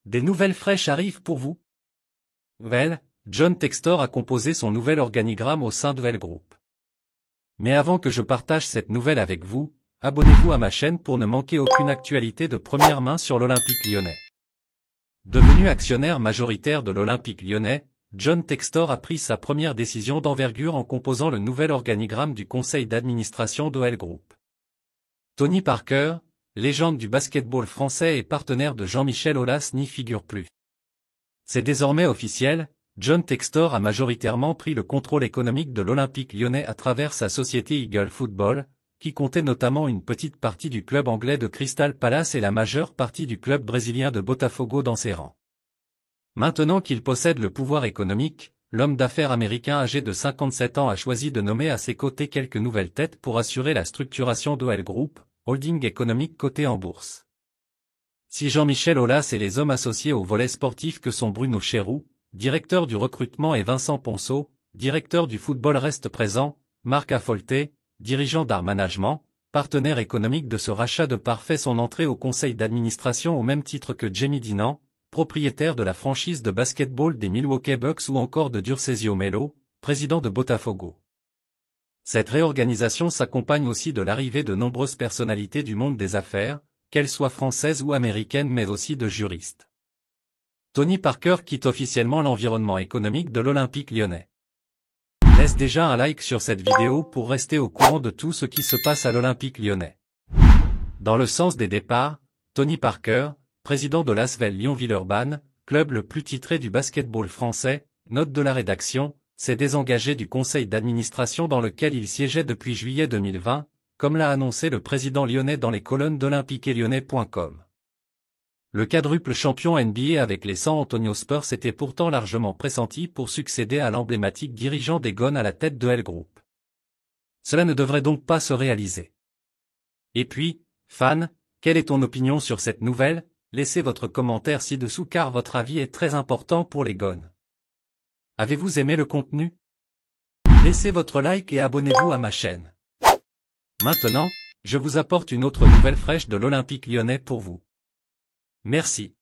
Des nouvelles fraîches arrivent pour vous. Well, John Textor a composé son nouvel organigramme au sein de Well Group. Mais avant que je partage cette nouvelle avec vous, abonnez-vous à ma chaîne pour ne manquer aucune actualité de première main sur l'Olympique Lyonnais. Devenu actionnaire majoritaire de l'Olympique Lyonnais, John Textor a pris sa première décision d'envergure en composant le nouvel organigramme du conseil d'administration d'OL Group. Tony Parker, légende du basketball français et partenaire de Jean-Michel Aulas, n'y figure plus. C'est désormais officiel, John Textor a majoritairement pris le contrôle économique de l'Olympique Lyonnais à travers sa société Eagle Football, qui comptait notamment une petite partie du club anglais de Crystal Palace et la majeure partie du club brésilien de Botafogo dans ses rangs. Maintenant qu'il possède le pouvoir économique, l'homme d'affaires américain âgé de 57 ans a choisi de nommer à ses côtés quelques nouvelles têtes pour assurer la structuration d'OL Group, holding économique coté en bourse. Si Jean-Michel Aulas et les hommes associés au volet sportif que sont Bruno Chéroux, directeur du recrutement, et Vincent Ponceau, directeur du football restent présents, Marc Affolter, dirigeant d'Art Management, partenaire économique de ce rachat de part, fait son entrée au conseil d'administration au même titre que Jamie Dinan, propriétaire de la franchise de basketball des Milwaukee Bucks, ou encore de Dursesio Melo, président de Botafogo. Cette réorganisation s'accompagne aussi de l'arrivée de nombreuses personnalités du monde des affaires, qu'elles soient françaises ou américaines, mais aussi de juristes. Tony Parker quitte officiellement l'environnement économique de l'Olympique Lyonnais. Laisse déjà un like sur cette vidéo pour rester au courant de tout ce qui se passe à l'Olympique Lyonnais. Dans le sens des départs, Tony Parker, président de l'Asvel Lyon-Villeurbanne, club le plus titré du basketball français, note de la rédaction, s'est désengagé du conseil d'administration dans lequel il siégeait depuis juillet 2020, comme l'a annoncé le président lyonnais dans les colonnes d'olympiquelyonnais.com. Le quadruple champion NBA avec les San Antonio Spurs était pourtant largement pressenti pour succéder à l'emblématique dirigeant des Gones à la tête de L Group. Cela ne devrait donc pas se réaliser. Et puis, fan, quelle est ton opinion sur cette nouvelle? Laissez votre commentaire ci-dessous car votre avis est très important pour les Gones. Avez-vous aimé le contenu? Laissez votre like et abonnez-vous à ma chaîne. Maintenant, je vous apporte une autre nouvelle fraîche de l'Olympique Lyonnais pour vous. Merci.